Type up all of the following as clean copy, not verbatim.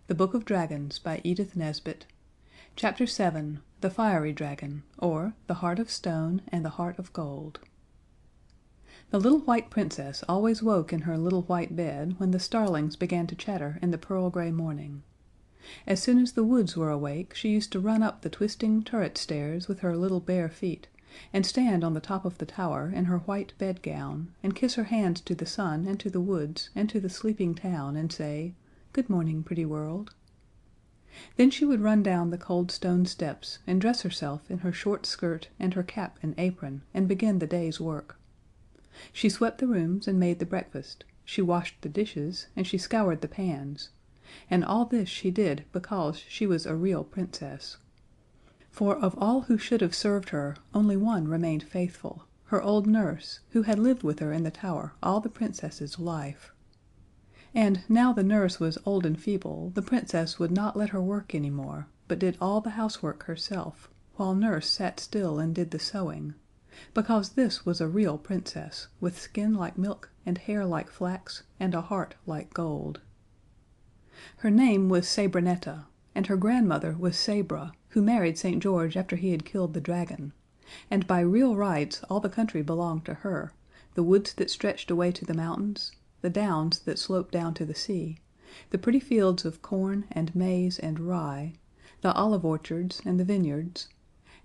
The Book of Dragons by Edith Nesbit. Chapter 7 The Fiery Dragon, or The Heart of Stone and the Heart of Gold. The little white Princess always woke in her little white bed when the starlings began to chatter in the pearl gray morning. As soon as the woods were awake she used to run up the twisting turret stairs with her little bare feet, and stand on the top of the tower in her white bedgown, and kiss her hands to the sun and to the woods and to the sleeping town, and say, "Good morning, pretty world." Then she would run down the cold stone steps and dress herself in her short skirt and her cap and apron, and begin the day's work. She swept the rooms and made the breakfast, she washed the dishes, and she scoured the pans, and all this she did because she was a real Princess. For of all who should have served her, only one remained faithful, her old nurse, who had lived with her in the tower all the Princess's life. And now the nurse was old and feeble, the Princess would not let her work any more, but did all the housework herself, while Nurse sat still and did the sewing, because this was a real Princess, with skin like milk, and hair like flax, and a heart like gold. Her name was Sabrinetta, and her grandmother was Sabra, who married St. George after he had killed the dragon, and by real rights all the country belonged to her, the woods that stretched away to the mountains, the downs that sloped down to the sea, the pretty fields of corn and maize and rye, the olive orchards and the vineyards,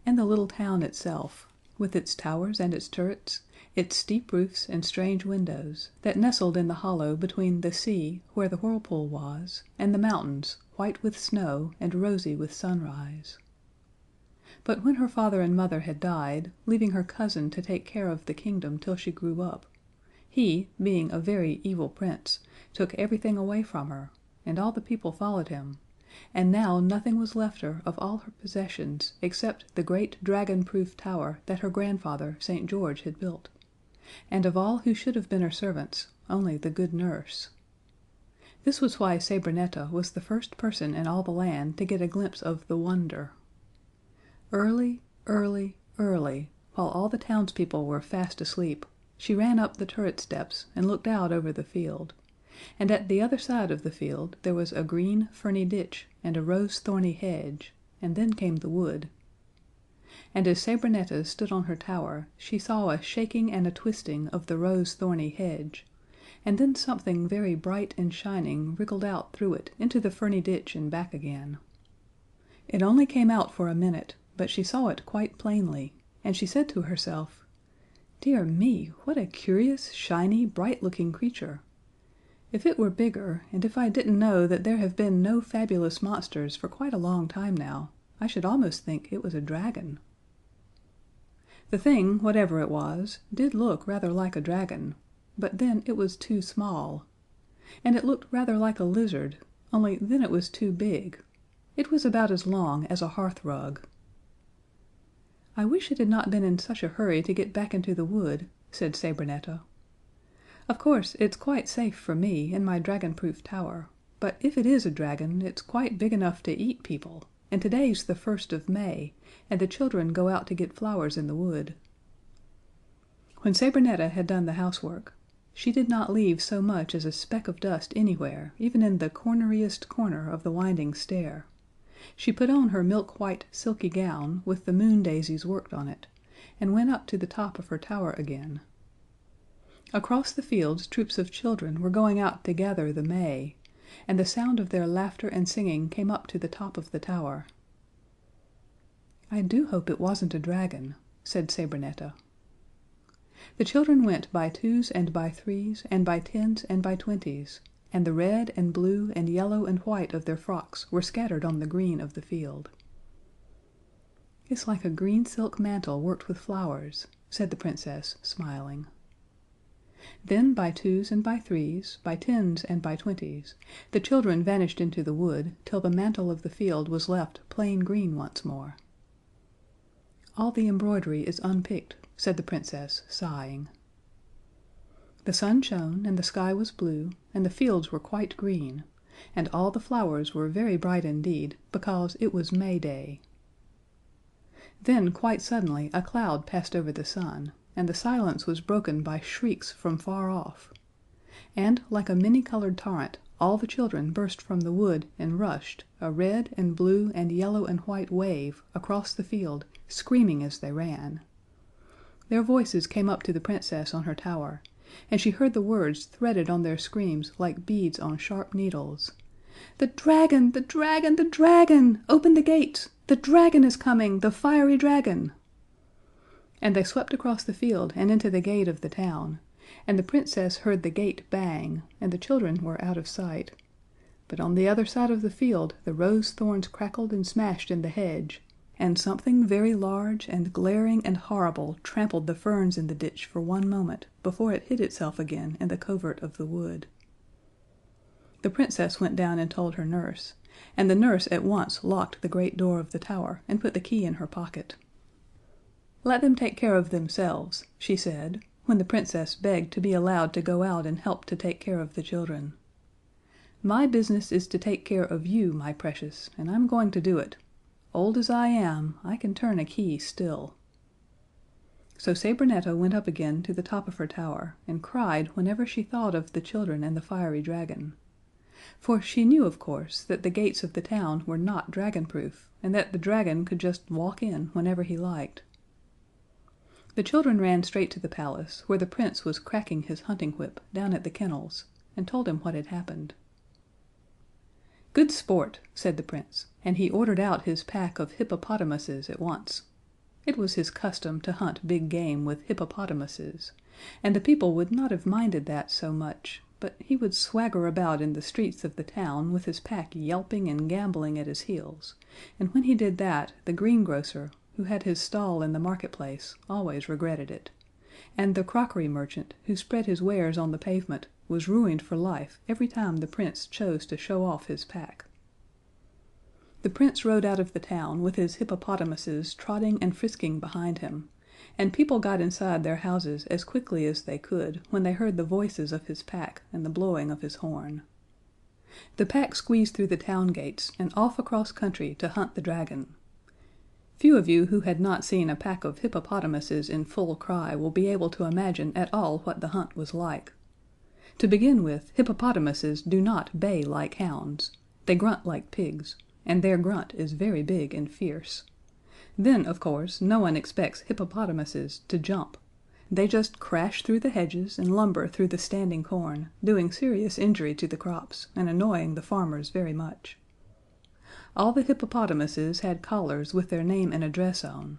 and the little town itself, with its towers and its turrets, its steep roofs and strange windows, that nestled in the hollow between the sea, where the whirlpool was, and the mountains, white with snow and rosy with sunrise. But when her father and mother had died, leaving her cousin to take care of the kingdom till she grew up, he, being a very evil Prince, took everything away from her, and all the people followed him, and now nothing was left her of all her possessions except the great dragon-proof tower that her grandfather, St. George, had built, and of all who should have been her servants, only the good nurse. This was why Sabrinetta was the first person in all the land to get a glimpse of the wonder. Early, early, early, while all the townspeople were fast asleep, she ran up the turret steps and looked out over the field, and at the other side of the field there was a green, ferny ditch and a rose-thorny hedge, and then came the wood. And as Sabrinetta stood on her tower, she saw a shaking and a twisting of the rose-thorny hedge, and then something very bright and shining wriggled out through it into the ferny ditch and back again. It only came out for a minute, but she saw it quite plainly, and she said to herself, "Dear me, what a curious, shiny, bright-looking creature! If it were bigger, and if I didn't know that there have been no fabulous monsters for quite a long time now, I should almost think it was a dragon." The thing, whatever it was, did look rather like a dragon, but then it was too small. And it looked rather like a lizard, only then it was too big. It was about as long as a hearthrug. "I wish it had not been in such a hurry to get back into the wood," said Sabrinetta. "Of course, it's quite safe for me in my dragon-proof tower, but if it is a dragon, it's quite big enough to eat people, and today's the 1st of May, and the children go out to get flowers in the wood." When Sabrinetta had done the housework, she did not leave so much as a speck of dust anywhere, even in the corneriest corner of the winding stair. She put on her milk-white silky gown with the moon daisies worked on it, and went up to the top of her tower again. Across the fields troops of children were going out to gather the May, and the sound of their laughter and singing came up to the top of the tower. "I do hope it wasn't a dragon," said Sabrinetta. The children went by twos and by threes and by tens and by twenties, and the red and blue and yellow and white of their frocks were scattered on the green of the field. "It's like a green silk mantle worked with flowers," said the Princess, smiling. Then by twos and by threes, by tens and by twenties, the children vanished into the wood till the mantle of the field was left plain green once more. "All the embroidery is unpicked," said the Princess, sighing. The sun shone, and the sky was blue, and the fields were quite green, and all the flowers were very bright indeed, because it was May Day. Then quite suddenly a cloud passed over the sun, and the silence was broken by shrieks from far off, and, like a many-colored torrent, all the children burst from the wood and rushed, a red and blue and yellow and white wave, across the field, screaming as they ran. Their voices came up to the Princess on her tower, and she heard the words threaded on their screams like beads on sharp needles. "The dragon! The dragon! The dragon! Open the gates! The dragon is coming! The fiery dragon!" And they swept across the field and into the gate of the town, and the Princess heard the gate bang, and the children were out of sight. But on the other side of the field the rose thorns crackled and smashed in the hedge, and something very large and glaring and horrible trampled the ferns in the ditch for one moment before it hid itself again in the covert of the wood. The Princess went down and told her nurse, and the nurse at once locked the great door of the tower and put the key in her pocket. "Let them take care of themselves," she said, when the Princess begged to be allowed to go out and help to take care of the children. "My business is to take care of you, my precious, and I'm going to do it. Old as I am, I can turn a key still." So Sabrinetta went up again to the top of her tower, and cried whenever she thought of the children and the fiery dragon. For she knew, of course, that the gates of the town were not dragon-proof, and that the dragon could just walk in whenever he liked. The children ran straight to the palace, where the Prince was cracking his hunting whip down at the kennels, and told him what had happened. "Good sport," said the Prince, and he ordered out his pack of hippopotamuses at once. It was his custom to hunt big game with hippopotamuses, and the people would not have minded that so much, but he would swagger about in the streets of the town with his pack yelping and gambolling at his heels, and when he did that the greengrocer, who had his stall in the marketplace, always regretted it, and the crockery merchant, who spread his wares on the pavement, was ruined for life every time the Prince chose to show off his pack. The Prince rode out of the town with his hippopotamuses trotting and frisking behind him, and people got inside their houses as quickly as they could when they heard the voices of his pack and the blowing of his horn. The pack squeezed through the town gates and off across country to hunt the dragon. Few of you who had not seen a pack of hippopotamuses in full cry will be able to imagine at all what the hunt was like. To begin with, hippopotamuses do not bay like hounds. They grunt like pigs, and their grunt is very big and fierce. Then, of course, no one expects hippopotamuses to jump. They just crash through the hedges and lumber through the standing corn, doing serious injury to the crops and annoying the farmers very much. All the hippopotamuses had collars with their name and address on,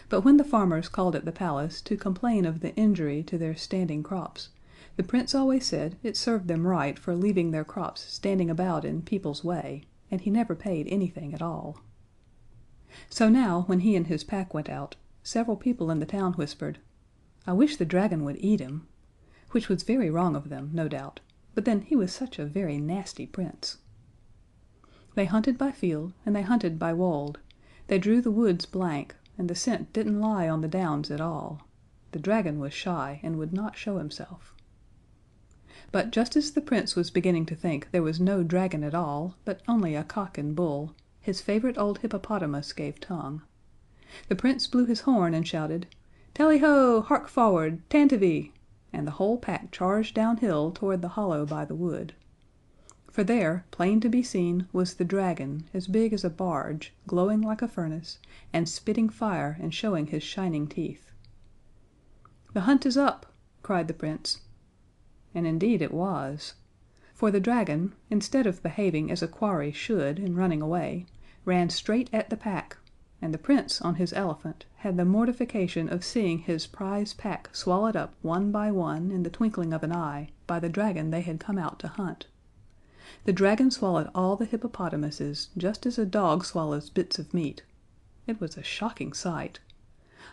but when the farmers called at the palace to complain of the injury to their standing crops, the Prince always said it served them right for leaving their crops standing about in people's way, and he never paid anything at all. So now, when he and his pack went out, several people in the town whispered, "I wish the dragon would eat him," which was very wrong of them, no doubt, but then he was such a very nasty Prince. They hunted by field, and they hunted by wold. They drew the woods blank, and the scent didn't lie on the downs at all. The dragon was shy and would not show himself. But just as the Prince was beginning to think there was no dragon at all, but only a cock and bull, his favorite old hippopotamus gave tongue. The Prince blew his horn and shouted, "Tally-ho! Hark forward! Tantivy!" and the whole pack charged downhill toward the hollow by the wood. For there, plain to be seen, was the dragon, as big as a barge, glowing like a furnace, and spitting fire and showing his shining teeth. "The hunt is up!" cried the Prince. And indeed it was. For the dragon, instead of behaving as a quarry should and running away, ran straight at the pack, and the Prince on his elephant had the mortification of seeing his prize pack swallowed up one by one in the twinkling of an eye by the dragon they had come out to hunt. The dragon swallowed all the hippopotamuses just as a dog swallows bits of meat. It was a shocking sight.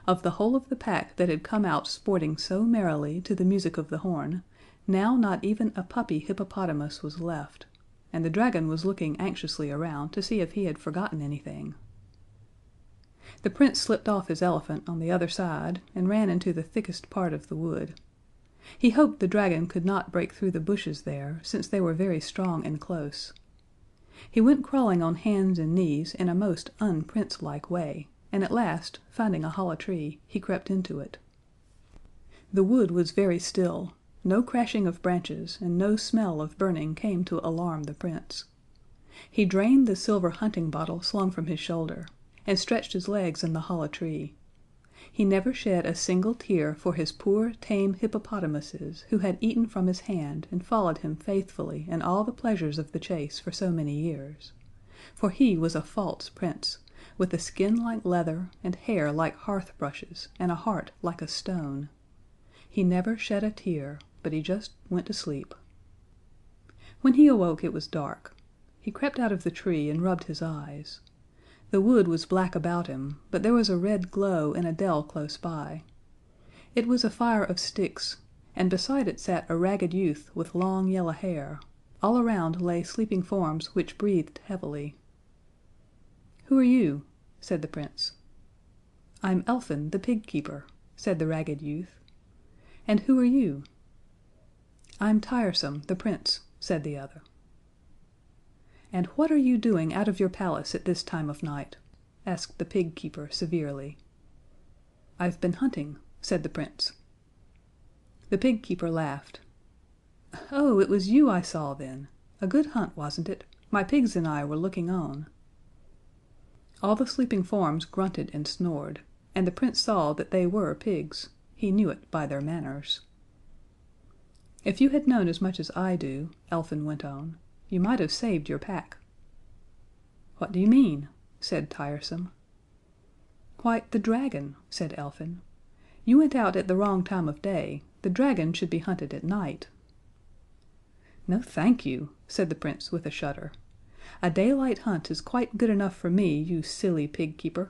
Of the whole of the pack that had come out sporting so merrily to the music of the horn, now not even a puppy hippopotamus was left, and the dragon was looking anxiously around to see if he had forgotten anything. The Prince slipped off his elephant on the other side and ran into the thickest part of the wood. He hoped the dragon could not break through the bushes there, since they were very strong and close. He went crawling on hands and knees in a most un-Prince-like way, and at last, finding a hollow tree, he crept into it. The wood was very still. No crashing of branches and no smell of burning came to alarm the Prince. He drained the silver hunting bottle slung from his shoulder, and stretched his legs in the hollow tree. He never shed a single tear for his poor tame hippopotamuses who had eaten from his hand and followed him faithfully in all the pleasures of the chase for so many years. For he was a false Prince, with a skin like leather, and hair like hearth brushes, and a heart like a stone. He never shed a tear, but he just went to sleep. When he awoke it was dark. He crept out of the tree and rubbed his eyes. The wood was black about him, but there was a red glow in a dell close by. It was a fire of sticks, and beside it sat a ragged youth with long yellow hair. All around lay sleeping forms which breathed heavily. "Who are you?" said the Prince. "I'm Elfin, the pig keeper," said the ragged youth. "And who are you?" "I'm Tiresome, the Prince," said the other. "And what are you doing out of your palace at this time of night?" asked the pig keeper severely. "I've been hunting," said the Prince. The pig keeper laughed. "Oh, it was you I saw then. A good hunt, wasn't it? My pigs and I were looking on." All the sleeping forms grunted and snored, and the Prince saw that they were pigs. He knew it by their manners. "If you had known as much as I do," Elfin went on, "you might have saved your pack." "What do you mean?" said Tiresome. "Why, the dragon," said Elfin. "You went out at the wrong time of day. The dragon should be hunted at night." "No, thank you," said the Prince with a shudder. "A daylight hunt is quite good enough for me, you silly pig keeper."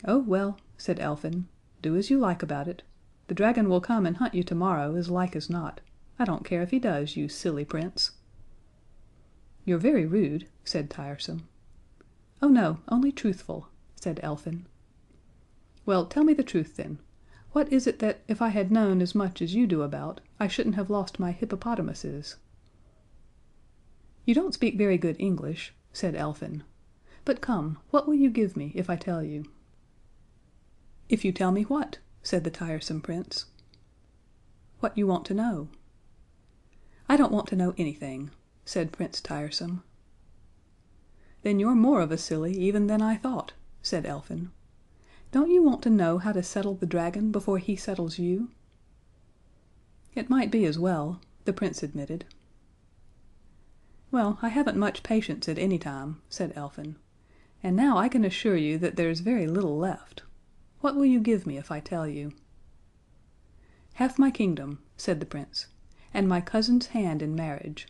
"Oh, well," said Elfin, "do as you like about it. The dragon will come and hunt you tomorrow as like as not. I don't care if he does, you silly Prince." "You're very rude," said Tiresome. "Oh, no, only truthful," said Elfin. "Well, tell me the truth then. What is it that, if I had known as much as you do about, I shouldn't have lost my hippopotamuses?" "You don't speak very good English," said Elfin. "But come, what will you give me if I tell you?" "If you tell me what?" said the tiresome Prince. "What you want to know." "I don't want to know anything," said Prince Tiresome. "Then you're more of a silly even than I thought," said Elfin. "Don't you want to know how to settle the dragon before he settles you?" "It might be as well," the Prince admitted. "Well, I haven't much patience at any time," said Elfin, "and now I can assure you that there's very little left. What will you give me if I tell you?" "Half my kingdom," said the Prince, "and my cousin's hand in marriage."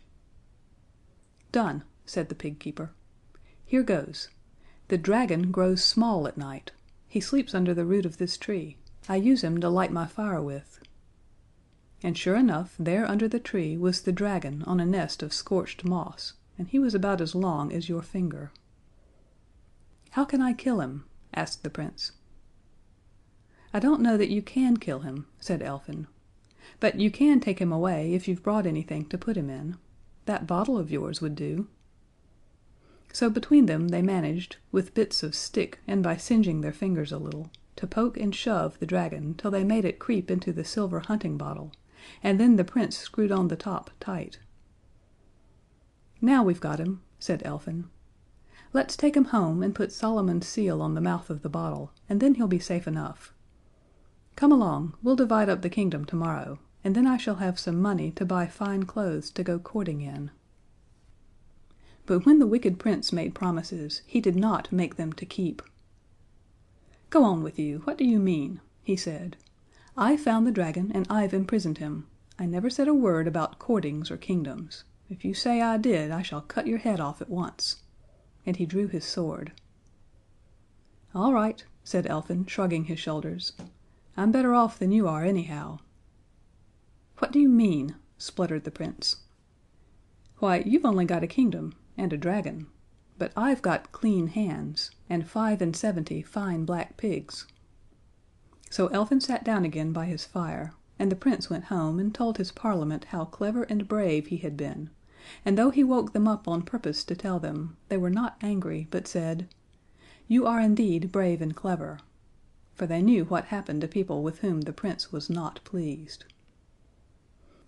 "Done," said the pig keeper. "Here goes. The dragon grows small at night. He sleeps under the root of this tree. I use him to light my fire with." And sure enough, there under the tree was the dragon on a nest of scorched moss, and he was about as long as your finger. "How can I kill him?" asked the Prince. "I don't know that you can kill him," said Elfin, "but you can take him away if you've brought anything to put him in. That bottle of yours would do." So between them they managed, with bits of stick and by singeing their fingers a little, to poke and shove the dragon till they made it creep into the silver hunting bottle, and then the Prince screwed on the top tight. "Now we've got him," said Elfin. "Let's take him home and put Solomon's seal on the mouth of the bottle, and then he'll be safe enough. Come along, we'll divide up the kingdom tomorrow, and then I shall have some money to buy fine clothes to go courting in." But when the wicked Prince made promises, he did not make them to keep. "Go on with you, what do you mean?" he said. "I found the dragon and I've imprisoned him. I never said a word about courtings or kingdoms. If you say I did, I shall cut your head off at once." And he drew his sword. "All right," said Elfin, shrugging his shoulders. "I'm better off than you are, anyhow." "What do you mean?" spluttered the Prince. "Why, you've only got a kingdom and a dragon. But I've got clean hands, and 75 fine black pigs." So Elfin sat down again by his fire, and the Prince went home and told his Parliament how clever and brave he had been, and though he woke them up on purpose to tell them, they were not angry, but said, "You are indeed brave and clever," for they knew what happened to people with whom the Prince was not pleased.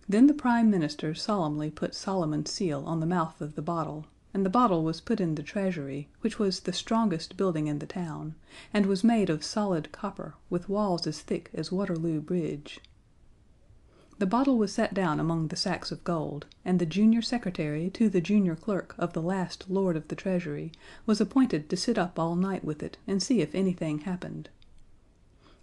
Then the Prime Minister solemnly put Solomon's seal on the mouth of the bottle, and the bottle was put in the treasury, which was the strongest building in the town, and was made of solid copper, with walls as thick as Waterloo Bridge. The bottle was set down among the sacks of gold, and the junior secretary to the junior clerk of the last Lord of the Treasury was appointed to sit up all night with it and see if anything happened.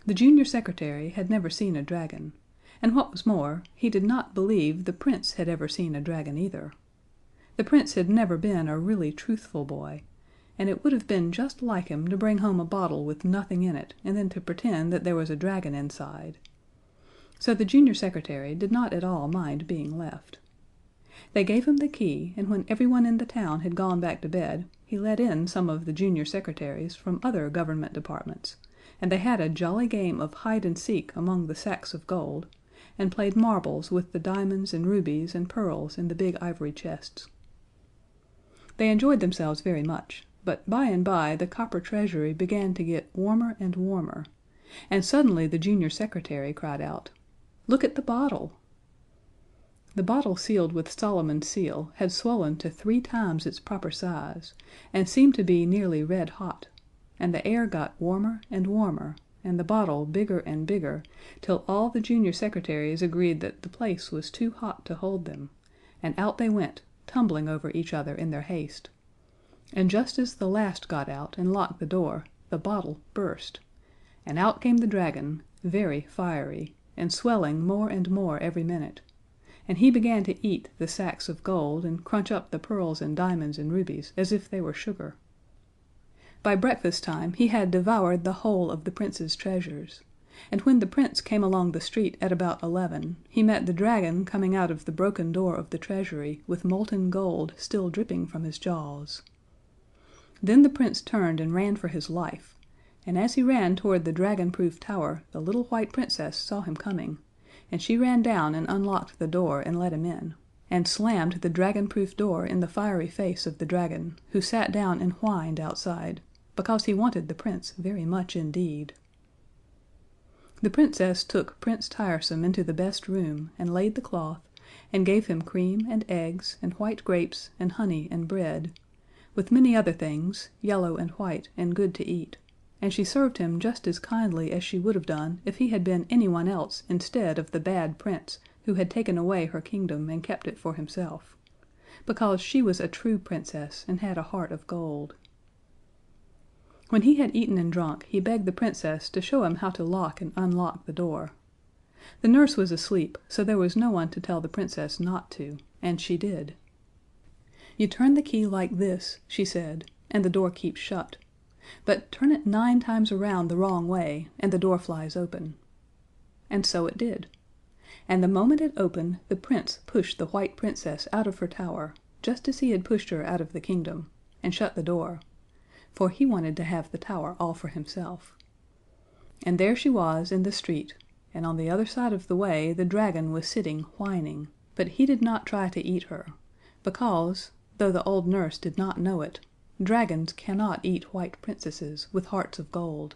The junior secretary had never seen a dragon, and what was more, he did not believe the Prince had ever seen a dragon either. The Prince had never been a really truthful boy, and it would have been just like him to bring home a bottle with nothing in it and then to pretend that there was a dragon inside. So the junior secretary did not at all mind being left. They gave him the key, and when everyone in the town had gone back to bed, he let in some of the junior secretaries from other government departments, and they had a jolly game of hide and seek among the sacks of gold, and played marbles with the diamonds and rubies and pearls in the big ivory chests. They enjoyed themselves very much, but by and by the copper treasury began to get warmer and warmer, and suddenly the junior secretary cried out, "Look at the bottle!" The bottle sealed with Solomon's seal had swollen to 3 times its proper size, and seemed to be nearly red hot, and the air got warmer and warmer, and the bottle bigger and bigger, till all the junior secretaries agreed that the place was too hot to hold them, and out they went, tumbling over each other in their haste. And just as the last got out and locked the door, the bottle burst, and out came the dragon, very fiery, and swelling more and more every minute, and he began to eat the sacks of gold and crunch up the pearls and diamonds and rubies as if they were sugar. By breakfast time he had devoured the whole of the Prince's treasures, and when the Prince came along the street at about 11, he met the dragon coming out of the broken door of the treasury with molten gold still dripping from his jaws. Then the Prince turned and ran for his life, and as he ran toward the dragon-proof tower the little white Princess saw him coming, and she ran down and unlocked the door and let him in, and slammed the dragon-proof door in the fiery face of the dragon, who sat down and whined outside, because he wanted the Prince very much indeed. The Princess took Prince Tiresome into the best room, and laid the cloth, and gave him cream and eggs and white grapes and honey and bread, with many other things, yellow and white and good to eat, and she served him just as kindly as she would have done if he had been anyone else instead of the bad Prince who had taken away her kingdom and kept it for himself, because she was a true Princess and had a heart of gold. When he had eaten and drunk, he begged the Princess to show him how to lock and unlock the door. The nurse was asleep, so there was no one to tell the Princess not to, and she did. "You turn the key like this," she said, "and the door keeps shut. But turn it 9 times around the wrong way, and the door flies open." And so it did. And the moment it opened, the Prince pushed the white Princess out of her tower, just as he had pushed her out of the kingdom, and shut the door, for he wanted to have the tower all for himself. And there she was in the street, and on the other side of the way the dragon was sitting whining, but he did not try to eat her, because, though the old nurse did not know it, dragons cannot eat white princesses with hearts of gold.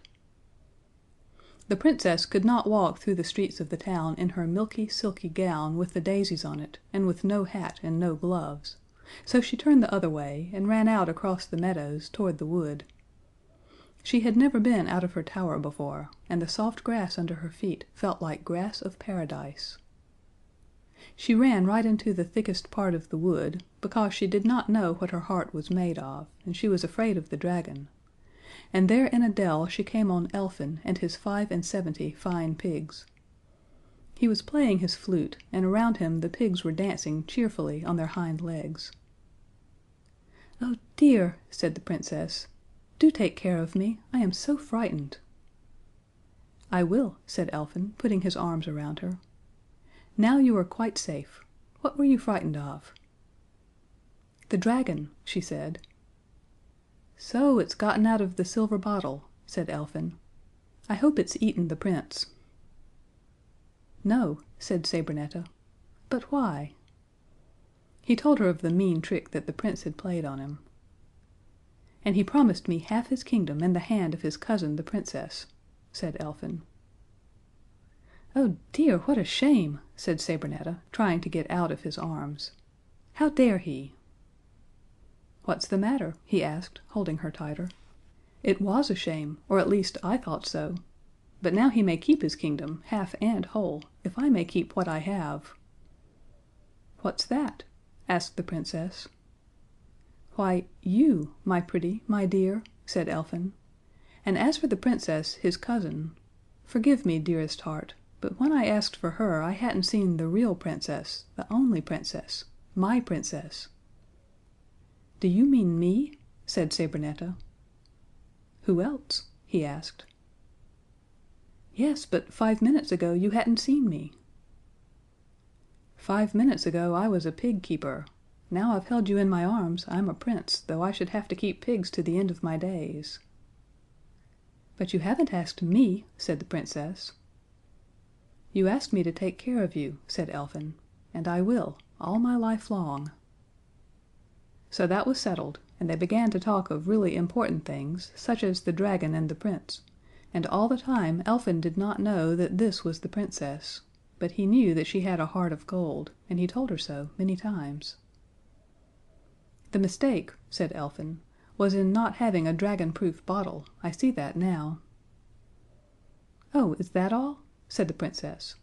The Princess could not walk through the streets of the town in her milky silky gown with the daisies on it, and with no hat and no gloves, so she turned the other way, and ran out across the meadows toward the wood. She had never been out of her tower before, and the soft grass under her feet felt like grass of paradise. She ran right into the thickest part of the wood, because she did not know what her heart was made of, and she was afraid of the dragon, and there in a dell she came on Elfin and his 75 fine pigs. He was playing his flute, and around him the pigs were dancing cheerfully on their hind legs. "Oh dear," said the Princess, "do take care of me, I am so frightened." "I will," said Elfin, putting his arms around her. "Now you are quite safe. What were you frightened of?" "The dragon," she said. "So it's gotten out of the silver bottle," said Elfin. "I hope it's eaten the Prince." "No," said Sabrinetta. "But why?" He told her of the mean trick that the Prince had played on him. "And he promised me half his kingdom and the hand of his cousin the Princess," said Elfin. "Oh dear, what a shame!" said Sabrinetta, trying to get out of his arms. "How dare he?" "What's the matter?" he asked, holding her tighter. "It was a shame, or at least I thought so. But now he may keep his kingdom, half and whole, if I may keep what I have." "What's that?" asked the Princess. "Why, you, my pretty, my dear," said Elfin. "And as for the Princess, his cousin forgive me, dearest heart, but when I asked for her I hadn't seen the real Princess, the only Princess, my Princess." "Do you mean me?" said Sabrinetta. "Who else?" he asked. "Yes, but 5 minutes ago you hadn't seen me." "5 minutes ago I was a pig keeper. Now I've held you in my arms I'm a prince, though I should have to keep pigs to the end of my days." "But you haven't asked me," said the Princess. "You asked me to take care of you," said Elfin, "and I will, all my life long." So that was settled, and they began to talk of really important things, such as the dragon and the Prince, and all the time Elfin did not know that this was the Princess, but he knew that she had a heart of gold, and he told her so many times. "The mistake," said Elfin, "was in not having a dragon-proof bottle. I see that now." "Oh, is that all?" said the Princess.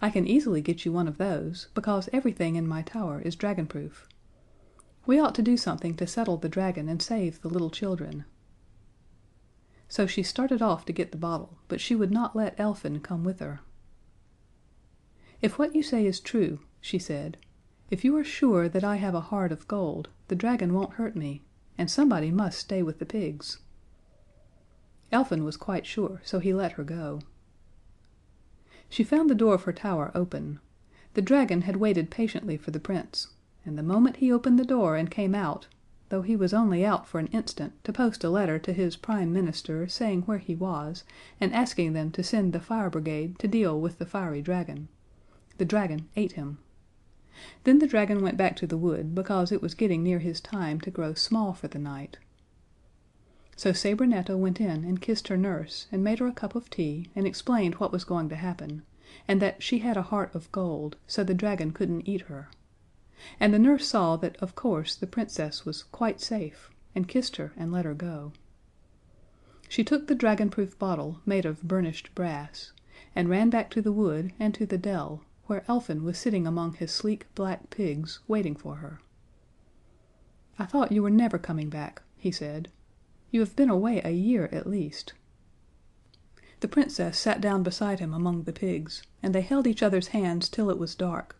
"I can easily get you one of those, because everything in my tower is dragonproof. We ought to do something to settle the dragon and save the little children." So she started off to get the bottle, but she would not let Elfin come with her. "If what you say is true," she said, "if you are sure that I have a heart of gold, the dragon won't hurt me, and somebody must stay with the pigs." Elfin was quite sure, so he let her go. She found the door of her tower open. The dragon had waited patiently for the Prince, and the moment he opened the door and came out, though he was only out for an instant to post a letter to his Prime Minister saying where he was and asking them to send the fire brigade to deal with the fiery dragon, the dragon ate him. Then the dragon went back to the wood because it was getting near his time to grow small for the night. So Sabrinetta went in and kissed her nurse and made her a cup of tea and explained what was going to happen, and that she had a heart of gold, so the dragon couldn't eat her. And the nurse saw that of course the Princess was quite safe, and kissed her and let her go. She took the dragonproof bottle, made of burnished brass, and ran back to the wood and to the dell, where Elfin was sitting among his sleek black pigs, waiting for her. "I thought you were never coming back," he said. "You have been away a year at least." The Princess sat down beside him among the pigs, and they held each other's hands till it was dark,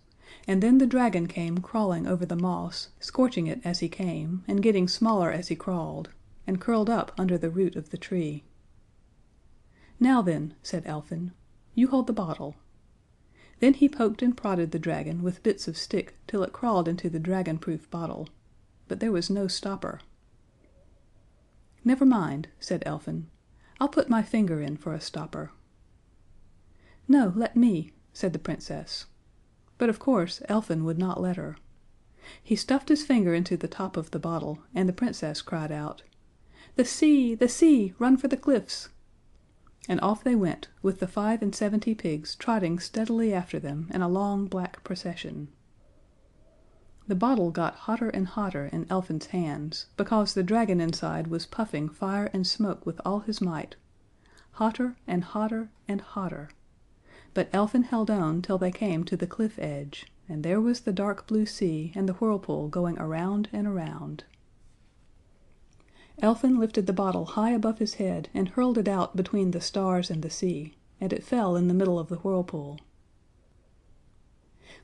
and then the dragon came crawling over the moss, scorching it as he came, and getting smaller as he crawled, and curled up under the root of the tree. "Now then," said Elfin, "you hold the bottle." Then he poked and prodded the dragon with bits of stick till it crawled into the dragonproof bottle, but there was no stopper. "Never mind," said Elfin, "I'll put my finger in for a stopper." "No, let me," said the Princess. But of course Elfin would not let her. He stuffed his finger into the top of the bottle, and the Princess cried out, "The sea! The sea! Run for the cliffs!" And off they went, with the 75 pigs trotting steadily after them in a long black procession. The bottle got hotter and hotter in Elfin's hands, because the dragon inside was puffing fire and smoke with all his might. Hotter and hotter and hotter. But Elfin held on till they came to the cliff edge, and there was the dark blue sea and the whirlpool going around and around. Elfin lifted the bottle high above his head and hurled it out between the stars and the sea, and it fell in the middle of the whirlpool.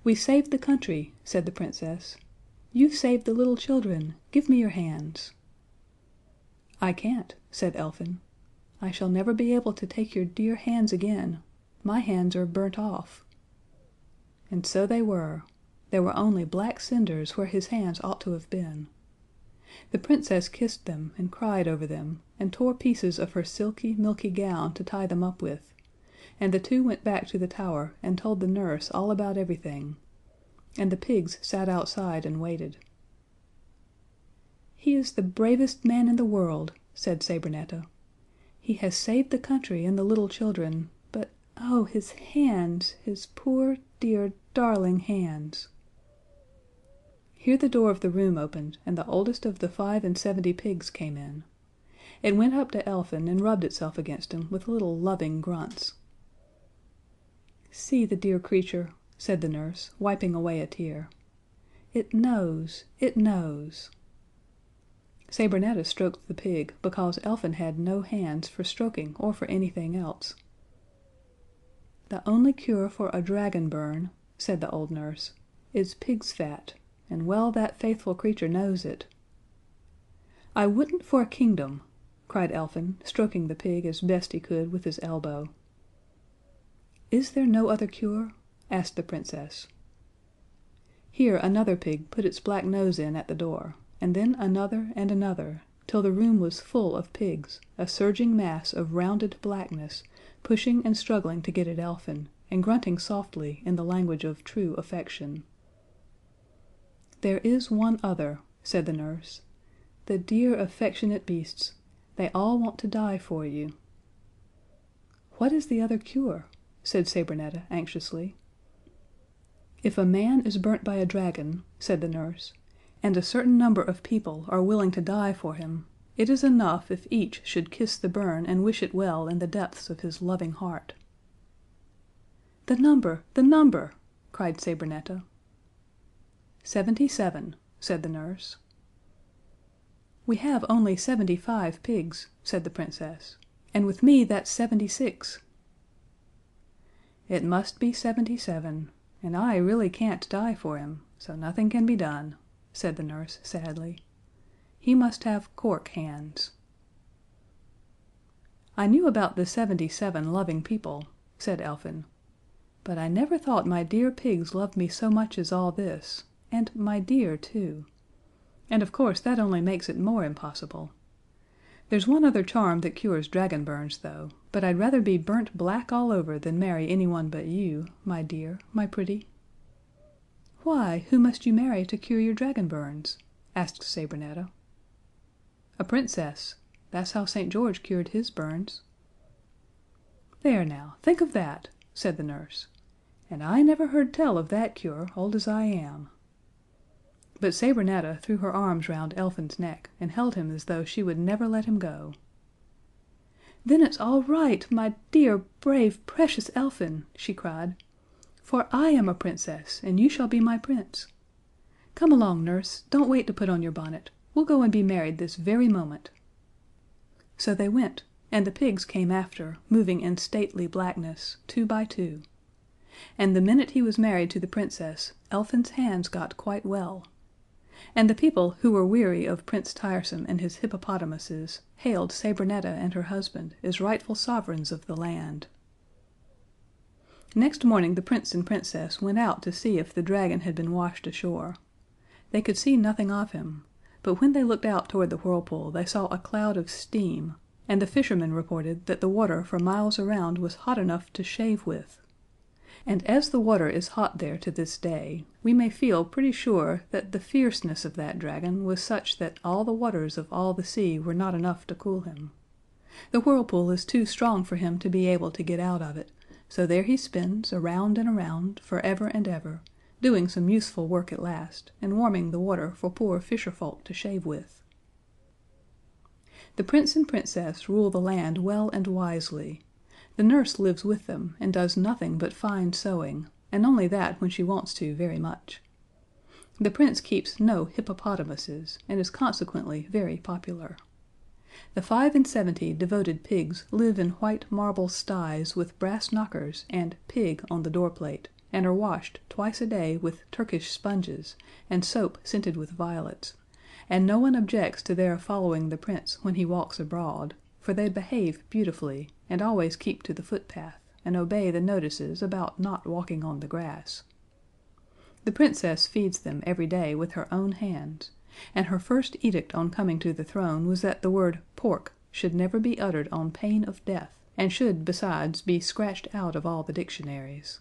"We saved the country," said the Princess. "You've saved the little children. Give me your hands." "I can't," said Elfin. "I shall never be able to take your dear hands again. My hands are burnt off." And so they were. There were only black cinders where his hands ought to have been. The Princess kissed them and cried over them, and tore pieces of her silky, milky gown to tie them up with, and the two went back to the tower and told the nurse all about everything, and the pigs sat outside and waited. "He is the bravest man in the world," said Sabrinetta. "He has saved the country and the little children, but Oh, his hands, his poor, dear, darling hands! Here the door of the room opened, and the oldest of the 75 pigs came in. It went up to Elfin and rubbed itself against him with little loving grunts. "See the dear creature," said the nurse, wiping away a tear. "It knows, it knows." Sabrinetta stroked the pig because Elfin had no hands for stroking or for anything else. "The only cure for a dragon burn," said the old nurse, "is pig's fat, and well that faithful creature knows it." "I wouldn't for a kingdom!" cried Elfin, stroking the pig as best he could with his elbow. "Is there no other cure?" asked the Princess. Here another pig put its black nose in at the door, and then another and another, till the room was full of pigs, a surging mass of rounded blackness, pushing and struggling to get at Elfin, and grunting softly in the language of true affection. "There is one other," said the nurse. "The dear affectionate beasts. They all want to die for you." "What is the other cure?" said Sabrinetta anxiously. "If a man is burnt by a dragon," said the nurse, "and a certain number of people are willing to die for him, it is enough if each should kiss the burn and wish it well in the depths of his loving heart." "The number! The number!" cried Sabrinetta. 77, said the nurse. "We have only 75 pigs," said the Princess, "and with me that's 76." "It must be 77, and I really can't die for him, so nothing can be done," said the nurse sadly. "He must have cork hands." "I knew about the 77 loving people," said Elfin, "but I never thought my dear pigs loved me so much as all this, and my dear, too. And of course that only makes it more impossible. There's one other charm that cures dragon burns, though, but I'd rather be burnt black all over than marry anyone but you, my dear, my pretty." "Why, who must you marry to cure your dragon burns?" asked Sabrinetta. "A princess. That's how St. George cured his burns." "There now, think of that!" said the nurse. "And I never heard tell of that cure, old as I am." But Sabrinetta threw her arms round Elfin's neck and held him as though she would never let him go. "Then it's all right, my dear, brave, precious Elfin!" she cried. "For I am a princess, and you shall be my prince. Come along, nurse, don't wait to put on your bonnet. We'll go and be married this very moment." So they went, and the pigs came after, moving in stately blackness, 2 by 2. And the minute he was married to the Princess, Elfin's hands got quite well. And the people who were weary of Prince Tiresome and his hippopotamuses hailed Sabrinetta and her husband as rightful sovereigns of the land. Next morning the Prince and Princess went out to see if the dragon had been washed ashore. They could see nothing of him, but when they looked out toward the whirlpool they saw a cloud of steam, and the fishermen reported that the water for miles around was hot enough to shave with. And as the water is hot there to this day, we may feel pretty sure that the fierceness of that dragon was such that all the waters of all the sea were not enough to cool him. The whirlpool is too strong for him to be able to get out of it, so there he spins around and around, forever and ever, doing some useful work at last, and warming the water for poor fisherfolk to shave with. The Prince and Princess rule the land well and wisely. The nurse lives with them, and does nothing but fine sewing, and only that when she wants to very much. The Prince keeps no hippopotamuses, and is consequently very popular. The 75 devoted pigs live in white marble sties with brass knockers and "Pig" on the doorplate, and are washed twice a day with Turkish sponges and soap scented with violets, and no one objects to their following the Prince when he walks abroad, for they behave beautifully, and always keep to the footpath, and obey the notices about not walking on the grass. The Princess feeds them every day with her own hands, and her first edict on coming to the throne was that the word "pork" should never be uttered on pain of death, and should, besides, be scratched out of all the dictionaries.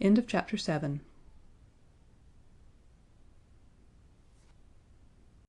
End of Chapter 7.